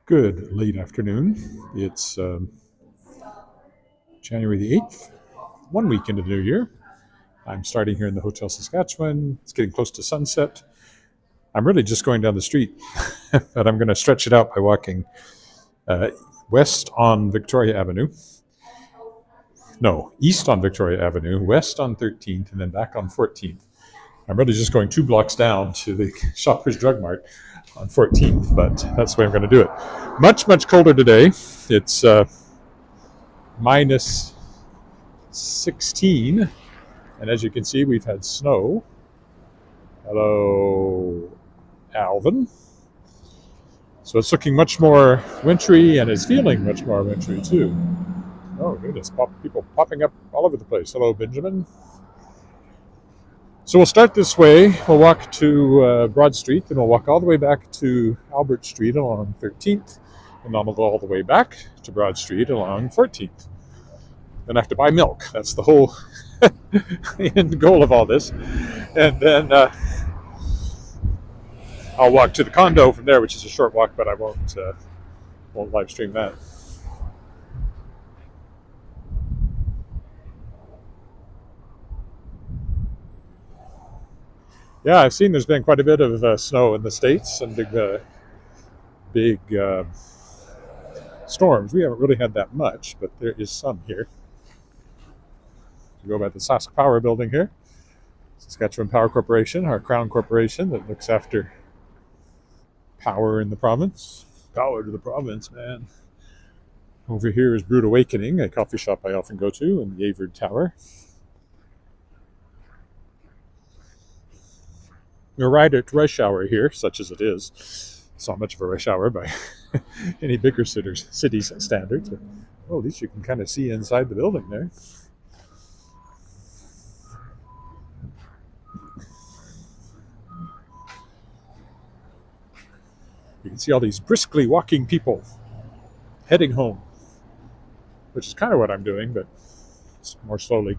Good late afternoon. It's January the 8th, 1 week into the new year. I'm starting here in the Hotel Saskatchewan. It's getting close to sunset. I'm really just going down the street, but I'm going to stretch it out by walking uh, west on Victoria Avenue. No, east on Victoria Avenue, west on 13th, and then back on 14th. I'm really just going 2 blocks down to the Shoppers Drug Mart on 14th, but that's the way I'm going to do it. Much, much colder today. It's minus 16, and as you can see, we've had snow. Hello, Alvin. So it's looking much more wintry, and it's feeling much more wintry too. Oh goodness, people popping up all over the place. Hello, Benjamin. So we'll start this way. We'll walk to Broad Street, then we'll walk all the way back to Albert Street along 13th, and then we'll go all the way back to Broad Street along 14th. Then I have to buy milk. That's the whole end goal of all this. And then I'll walk to the condo from there, which is a short walk, but I won't live stream that. Yeah, I've seen there's been quite a bit of snow in the States and big storms. We haven't really had that much, but there is some here. You go by the Sask Power building here, Saskatchewan Power Corporation, our crown corporation that looks after power in the province. Power to the province, man. Over here is Brood Awakening, a coffee shop I often go to, in the Edward Tower. We're right at rush hour here, such as it is. It's not much of a rush hour by any bigger cities' standards. But, at least you can kind of see inside the building there. You can see all these briskly walking people heading home, which is kind of what I'm doing, but it's more slowly.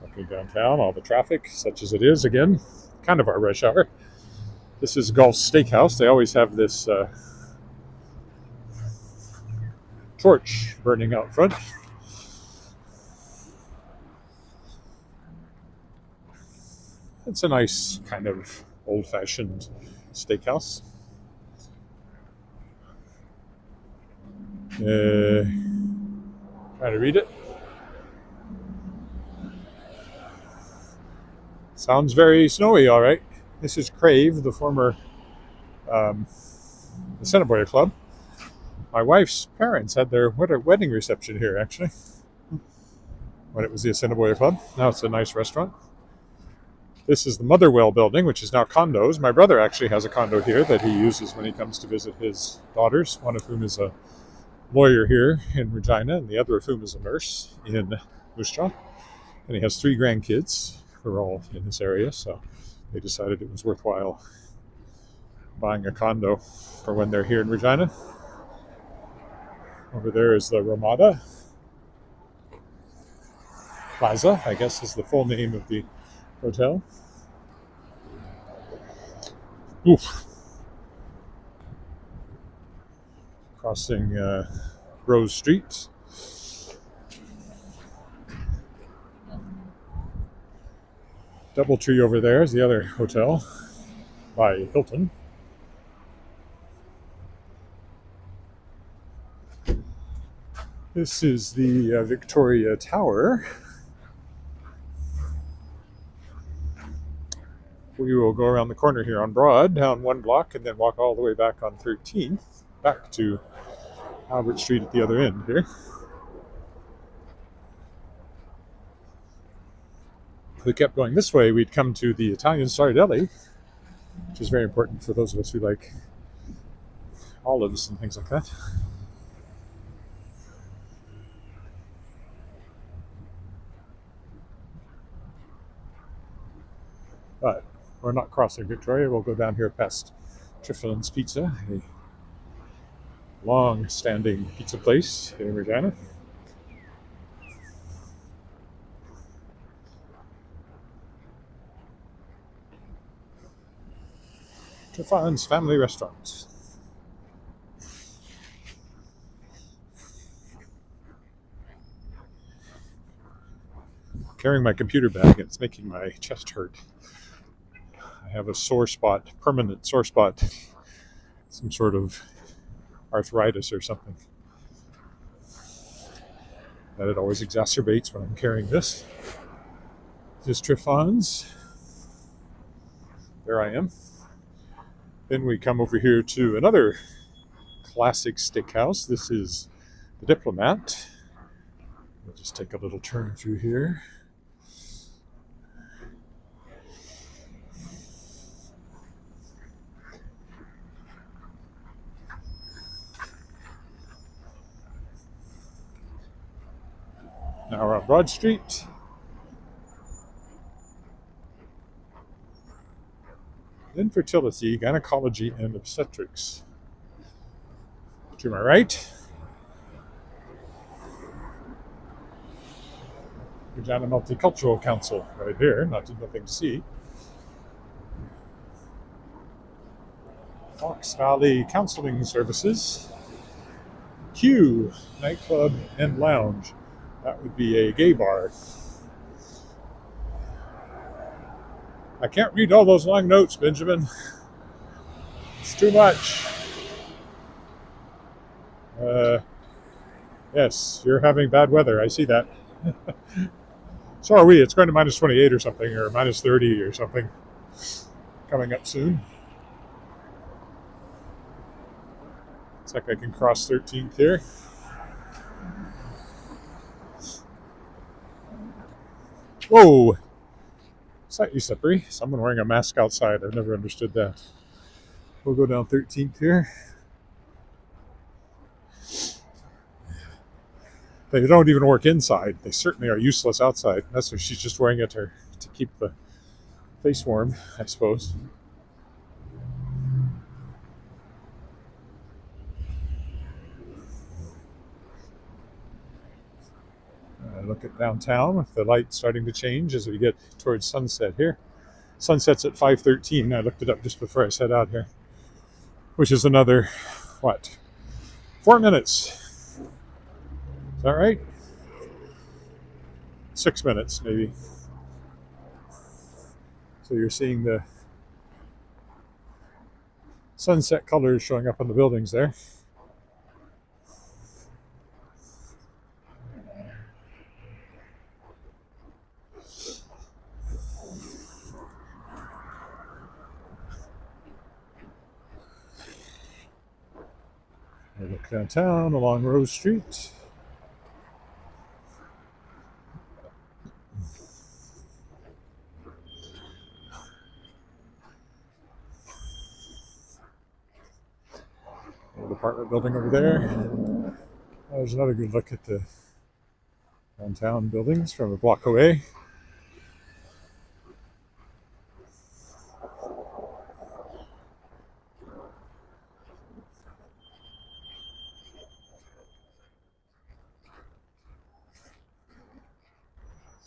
Walking downtown, all the traffic, such as it is, again, kind of our rush hour. This is Gulf Steakhouse. They always have this torch burning out front. It's a nice kind of old-fashioned steakhouse. Trying to read it. Sounds very snowy, all right. This is Crave, the former Assiniboia Club. My wife's parents had their wedding reception here, actually, when it was the Assiniboia Club. Now it's a nice restaurant. This is the Motherwell building, which is now condos. My brother actually has a condo here that he uses when he comes to visit his daughters, one of whom is a lawyer here in Regina, and the other of whom is a nurse in Moose Jaw. And he has 3 grandkids who are all in this area, so they decided it was worthwhile buying a condo for when they're here in Regina. Over there is the Ramada Plaza, I guess is the full name of the hotel. Oof. Crossing Rose Street. Doubletree over there is the other hotel by Hilton. This is the Victoria Tower. We will go around the corner here on Broad, down 1 block, and then walk all the way back on 13th, back to Albert Street at the other end here. If we kept going this way, we'd come to the Italian Sardelli, which is very important for those of us who like olives and things like that. But we're not crossing Victoria. We'll go down here past Triffin's Pizza, a long-standing pizza place in Regina. Triffon's Family Restaurant. Carrying my computer bag, it's making my chest hurt. I have a sore spot, permanent sore spot, some sort of arthritis or something. That it always exacerbates when I'm carrying this. This is Triffon's. There I am. Then we come over here to another classic steakhouse. This is the Diplomat. We'll just take a little turn through here. Now we're on Broad Street. Infertility, gynecology, and obstetrics. To my right, Regina Multicultural Council right here, nothing to see. Fox Valley Counseling Services. Q, nightclub and lounge. That would be a gay bar. I can't read all those long notes, Benjamin. It's too much. Yes, you're having bad weather. I see that. So are we. It's going to minus 28 or something, or minus 30 or something. Coming up soon. Looks like I can cross 13th here. Whoa! Slightly slippery. Someone wearing a mask outside. I've never understood that. We'll go down 13th here. They don't even work inside. They certainly are useless outside. That's why she's just wearing it to keep the face warm, I suppose. Look at downtown with the light starting to change as we get towards sunset here. Sunset's at 5:13. I looked it up just before I set out here, which is another, 4 minutes. Is that right? 6 minutes, maybe. So you're seeing the sunset colors showing up on the buildings there. I look downtown along Rose Street. Old apartment building over there. There's another good look at the downtown buildings from a block away.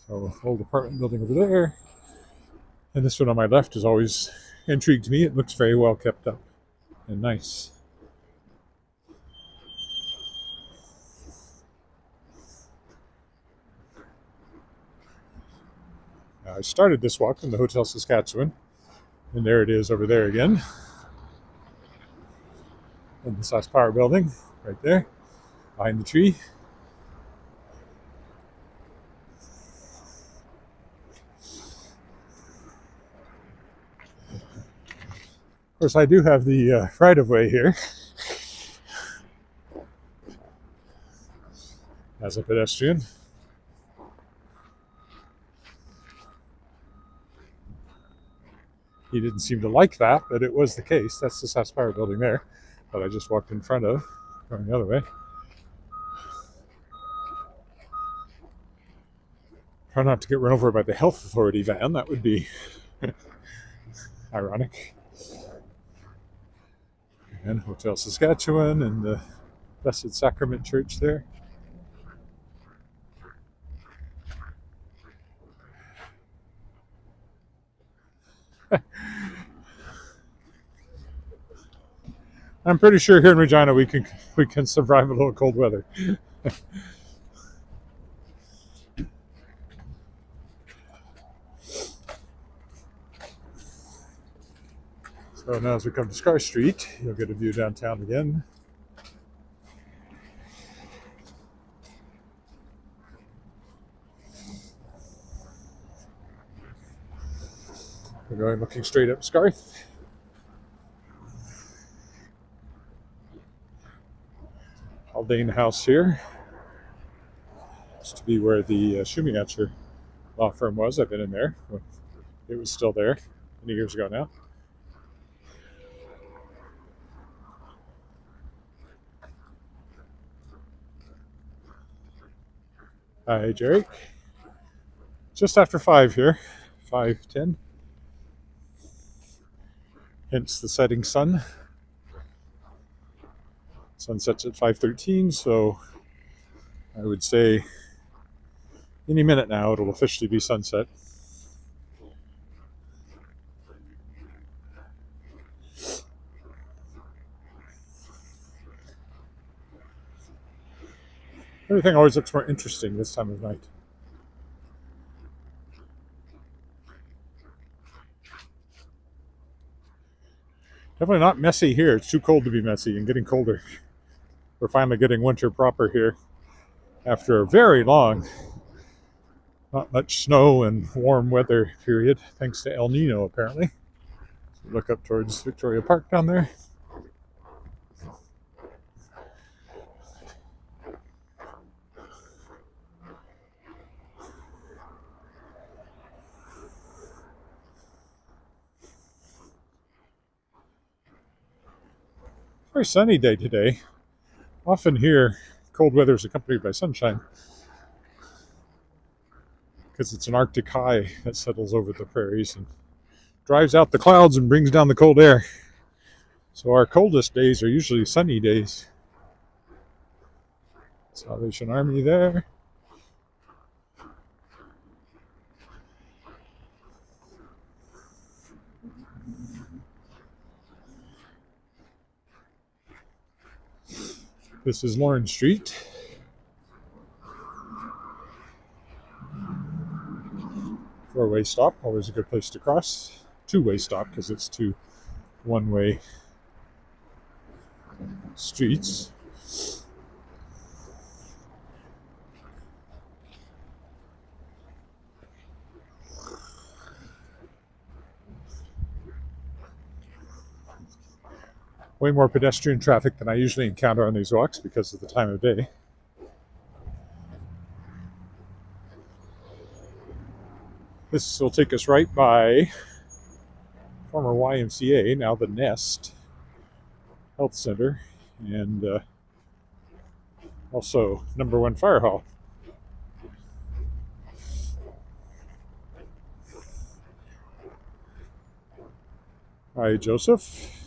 So, old apartment building over there. And this one on my left has always intrigued me. It looks very well kept up and nice. I started this walk from the Hotel Saskatchewan, and there it is over there again. And the Sask Power building right there, behind the tree. Of course, I do have the right-of-way here as a pedestrian. He didn't seem to like that, but it was the case. That's the Sask Power building there that I just walked in front of, going the other way. Try not to get run over by the health authority van. That would be ironic. And Hotel Saskatchewan and the Blessed Sacrament Church there. I'm pretty sure here in Regina we can survive a little cold weather. So now as we come to Scar Street, you'll get a view downtown again. We're going looking straight up Scarth. Haldane House here. Used to be where the Schumacher law firm was. I've been in there. It was still there many years ago now. Hi, Jerry. Just after 5 here, 5:10. Hence the setting sun. Sun sets at 5:13, so I would say any minute now it'll officially be sunset. Everything always looks more interesting this time of night. Definitely not messy here. It's too cold to be messy and getting colder. We're finally getting winter proper here after a very long, not much snow and warm weather period, thanks to El Nino apparently. So look up towards Victoria Park down there. Very sunny day today. Often here, cold weather is accompanied by sunshine because it's an Arctic high that settles over the prairies and drives out the clouds and brings down the cold air. So our coldest days are usually sunny days. Salvation Army there. This is Lawrence Street. Four-way stop, always a good place to cross. Two-way stop because it's two one-way streets. Way more pedestrian traffic than I usually encounter on these walks because of the time of day. This will take us right by former YMCA, now the Nest Health Center, and also number 1 Fire Hall. Hi, Joseph.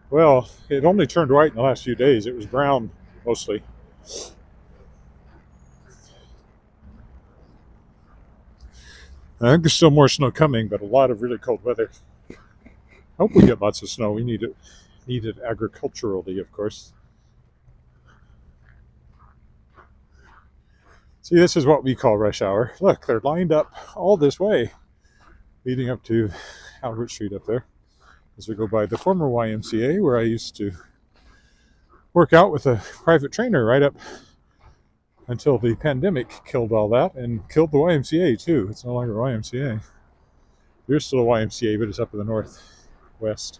Well, it only turned white in the last few days. It was brown mostly. I think there's still more snow coming, but a lot of really cold weather. I hope we get lots of snow. We need it agriculturally, of course. See, this is what we call rush hour. Look, they're lined up all this way, leading up to Albert Street up there. As we go by the former YMCA, where I used to work out with a private trainer right up until the pandemic killed all that and killed the YMCA too. It's no longer YMCA. There's still a YMCA, but it's up in the northwest.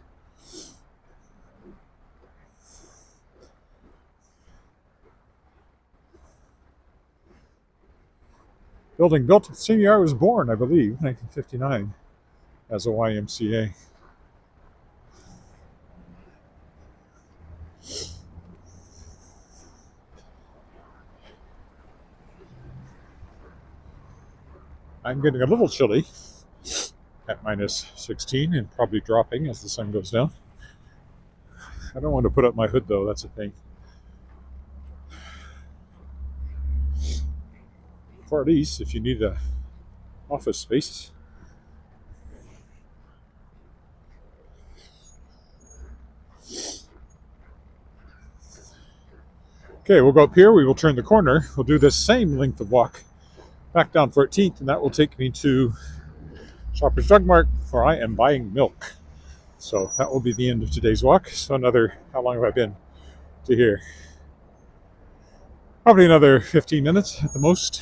Building built the same year I was born, I believe, 1959, as a YMCA. I'm getting a little chilly. at minus 16 and probably dropping as the sun goes down. I don't want to put up my hood though, that's the thing. For at least if you need a office space. Okay, we'll go up here, we will turn the corner, we'll do this same length of walk back down 14th, and that will take me to Shoppers Drug Mart, where I am buying milk. So that will be the end of today's walk. So another, how long have I been to here? Probably another 15 minutes at the most.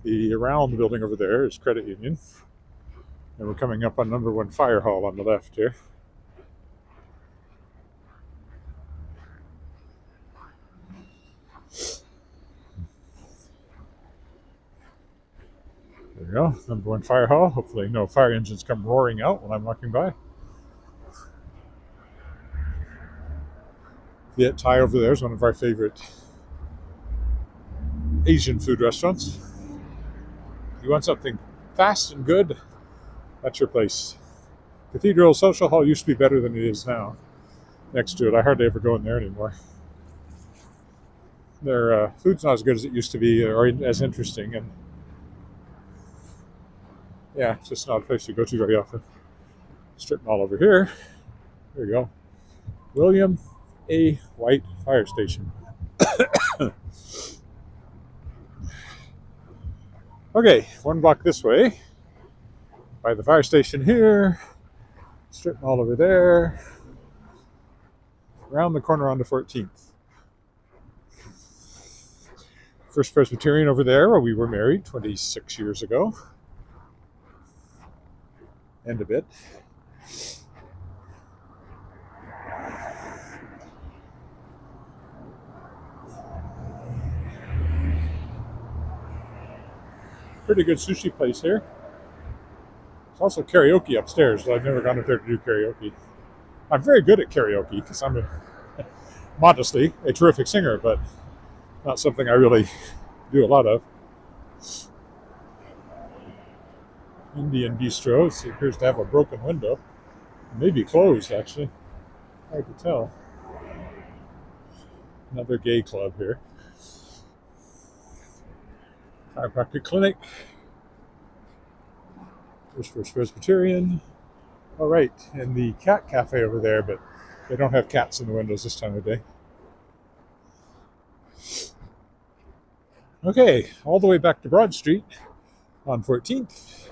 The round building over there is Credit Union. And we're coming up on number 1 Fire Hall on the left here. There we go, number 1 Fire Hall. Hopefully no fire engines come roaring out when I'm walking by. The Thai over there is one of our favorite Asian food restaurants. If you want something fast and good, that's your place. Cathedral Social Hall used to be better than it is now. Next to it, I hardly ever go in there anymore. Their food's not as good as it used to be, or as interesting, and yeah, it's just not a place to go to very often. Strip mall over here. There you go. William A. White Fire Station. Okay, 1 block this way. By the fire station here. Strip mall over there. Around the corner onto 14th. First Presbyterian over there, where we were married 26 years ago. And a bit. Pretty good sushi place here. There's also karaoke upstairs, but I've never gone up there to do karaoke. I'm very good at karaoke because I'm modestly a terrific singer, but not something I really do a lot of. Indian Bistro. It appears to have a broken window. Maybe closed, actually. Hard to tell. Another gay club here. Chiropractic clinic. There's First Presbyterian. All right, and the cat cafe over there, but they don't have cats in the windows this time of day. Okay, all the way back to Broad Street on 14th.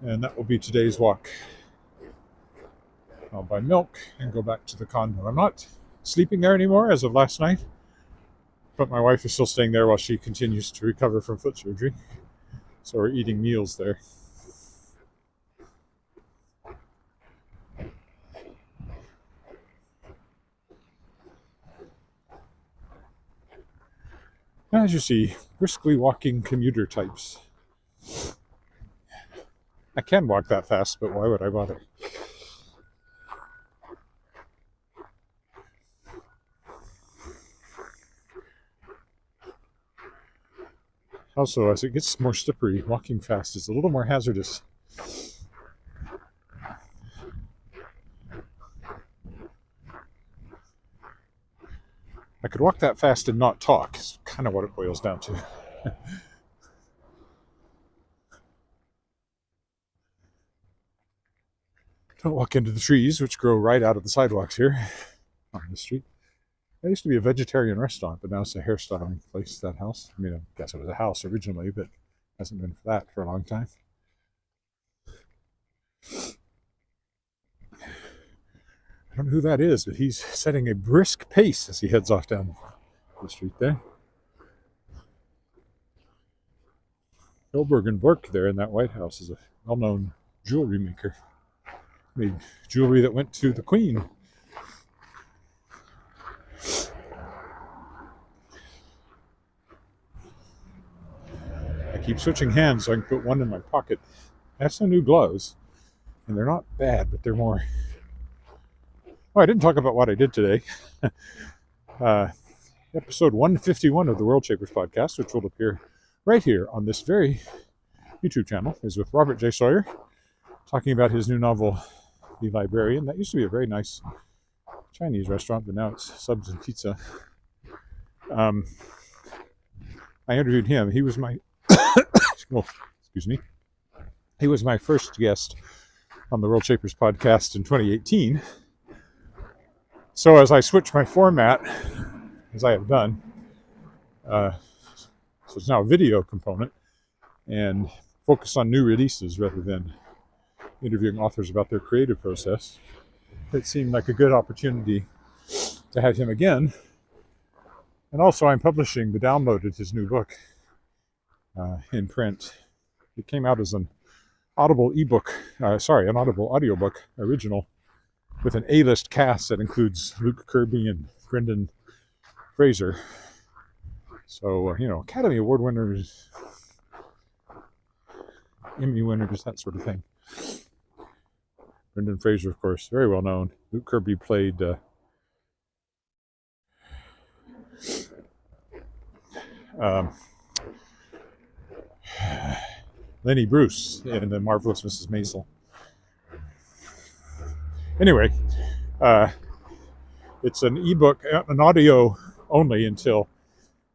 And that will be today's walk. I'll buy milk and go back to the condo. I'm not sleeping there anymore as of last night, but my wife is still staying there while she continues to recover from foot surgery. So we're eating meals there. As you see, briskly walking commuter types. I can walk that fast, but why would I bother? Also, as it gets more slippery, walking fast is a little more hazardous. I could walk that fast and not talk. It's kind of what it boils down to. Don't walk into the trees, which grow right out of the sidewalks here on the street. It used to be a vegetarian restaurant, but now it's a hairstyling place, that house. I mean, I guess it was a house originally, but hasn't been for that for a long time. I don't know who that is, but he's setting a brisk pace as he heads off down the street there. Goldberg and Bork there in that White House is a well-known jewelry maker. Made jewelry that went to the Queen. I keep switching hands so I can put one in my pocket. I have some new gloves, and they're not bad, but they're more... Oh, I didn't talk about what I did today. episode 151 of the World Shapers podcast, which will appear right here on this very YouTube channel, is with Robert J. Sawyer, talking about his new novel, The Librarian. That used to be a very nice Chinese restaurant, but now it's subs and pizza. I interviewed him. He was my He was my first guest on the World Shapers podcast in 2018. So as I switch my format, as I have done, so it's now a video component and focus on new releases rather than interviewing authors about their creative process. It seemed like a good opportunity to have him again. And also I'm publishing the download of his new book in print. It came out as an Audible audiobook original with an A-list cast that includes Luke Kirby and Brendan Fraser. So, Academy Award winners, Emmy winners, that sort of thing. Brendan Fraser, of course, very well known. Luke Kirby played Lenny Bruce in The Marvelous Mrs. Maisel. Anyway, it's an ebook, an audio only until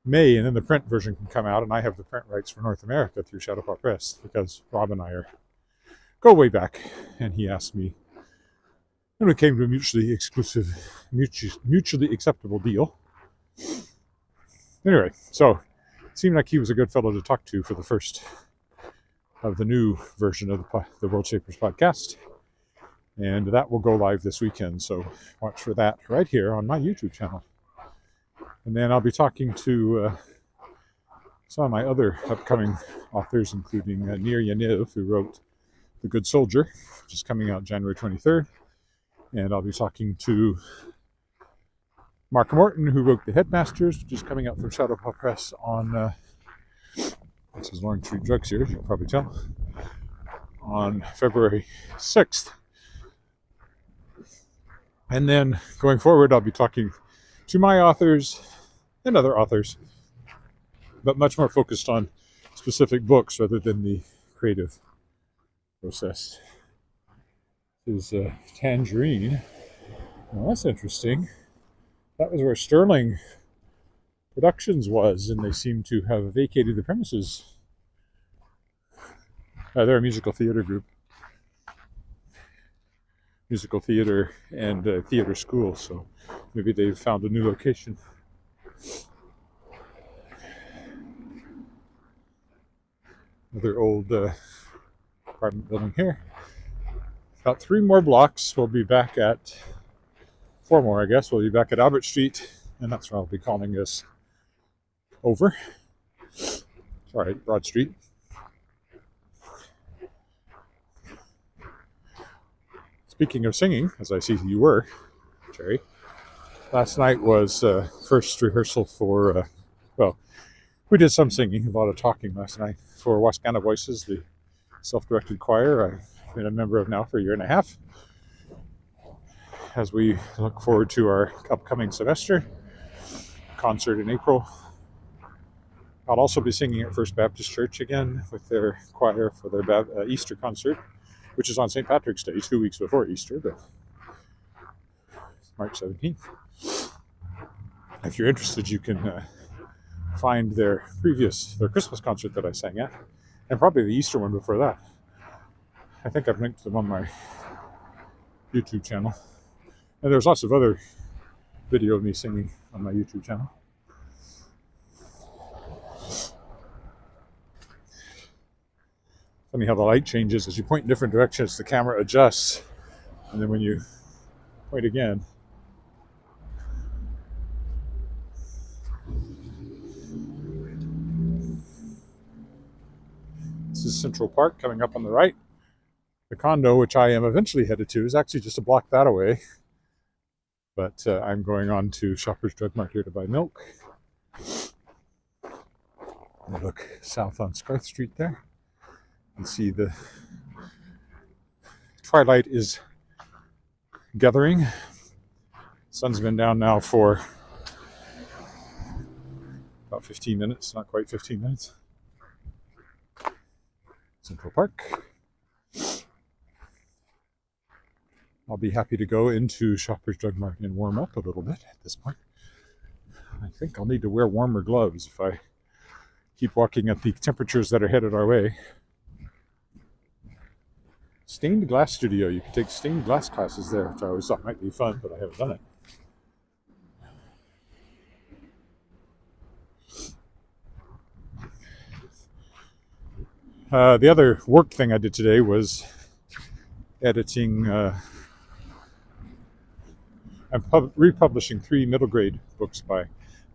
May, and then the print version can come out, and I have the print rights for North America through Shadowpaw Press because Rob and I go way back, and he asked me, and we came to a mutually acceptable deal. Anyway, so it seemed like he was a good fellow to talk to for the first of the new version of the World Shapers podcast. And that will go live this weekend, so watch for that right here on my YouTube channel. And then I'll be talking to some of my other upcoming authors, including Nir Yaniv, who wrote The Good Soldier, which is coming out January 23rd. And I'll be talking to Mark Morton, who wrote The Headmasters, which is coming out from Shadowpaw Press on, this is Loring Street Drug Series, you can probably tell, on February 6th. And then going forward, I'll be talking to my authors and other authors, but much more focused on specific books rather than the creative process. This is Tangerine. Well, that's interesting. That was where Sterling Productions was, and they seem to have vacated the premises. They're a musical theater group. Musical theater and theater school, so maybe they've found a new location. Another old apartment building here. About 3 more blocks, we'll be back at 4 more, I guess. We'll be back at Albert Street, and that's where I'll be calling this over. Sorry, Broad Street. Speaking of singing, as I see you were, Jerry, last night was first rehearsal for, we did some singing, a lot of talking last night for Wascana Voices, the self-directed choir I've been a member of now for a year and a half. As we look forward to our upcoming semester concert in April. I'll also be singing at First Baptist Church again with their choir for their Easter concert, which is on St. Patrick's Day, 2 weeks before Easter, but March 17th. If you're interested, you can find their Christmas concert that I sang at, and probably the Easter one before that. I think I've linked them on my YouTube channel. And there's lots of other video of me singing on my YouTube channel. Funny how the light changes as you point in different directions, the camera adjusts, and then when you point again, this is Central Park coming up on the right. The condo, which I am eventually headed to, is actually just a block that away. But I'm going on to Shoppers Drug Mart here to buy milk. I look south on Scarth Street there. You can see the twilight is gathering. Sun's been down now for About 15 minutes, not quite 15 minutes. Central Park. I'll be happy to go into Shoppers Drug Mart and warm up a little bit at this point. I think I'll need to wear warmer gloves if I keep walking at the temperatures that are headed our way. Stained glass studio. You can take stained glass classes there, which I always thought might be fun, but I haven't done it. The other work thing I did today was editing. I'm republishing 3 middle grade books by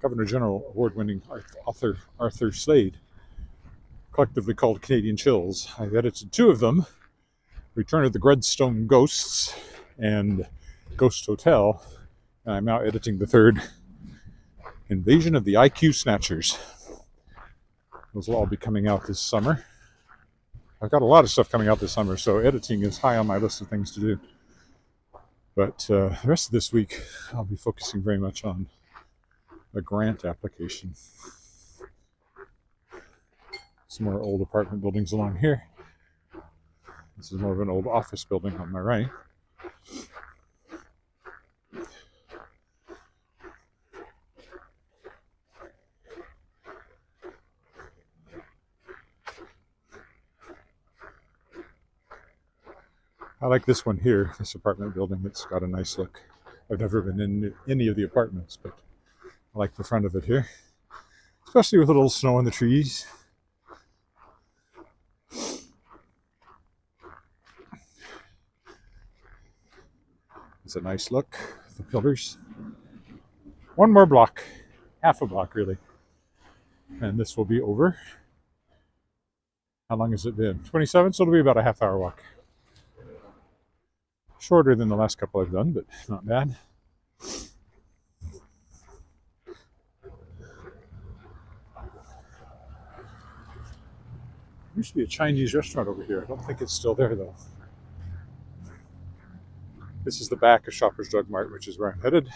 Governor General award-winning author Arthur Slade, collectively called Canadian Chills. I've edited 2 of them, Return of the Gredstone Ghosts and Ghost Hotel, and I'm now editing the 3rd, Invasion of the IQ Snatchers. Those will all be coming out this summer. I've got a lot of stuff coming out this summer, so editing is high on my list of things to do. But the rest of this week, I'll be focusing very much on a grant application. Some more old apartment buildings along here. This is more of an old office building on my right. I like this one here, this apartment building. It's got a nice look. I've never been in any of the apartments, but I like the front of it here, especially with a little snow in the trees. It's a nice look, the pillars. One more block, half a block really, and this will be over. How long has it been? 27, so it'll be about a half-hour walk. Shorter than the last couple I've done, but not bad. There used to be a Chinese restaurant over here. I don't think it's still there, though. This is the back of Shoppers Drug Mart, which is where I'm headed.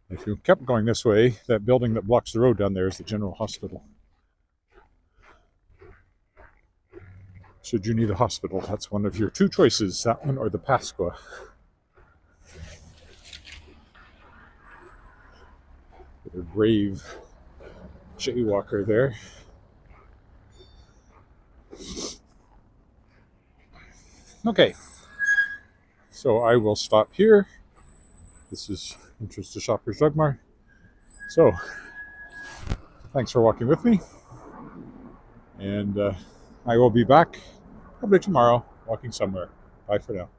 If you kept going this way, that building that blocks the road down there is the General Hospital. Should you need a hospital, that's one of your 2 choices, that one or the Pasqua. With a brave jaywalker there. Okay, so I will stop here. This is Entrance to Shoppers Drug Mart. So, thanks for walking with me. And I will be back probably tomorrow, walking somewhere. Bye for now.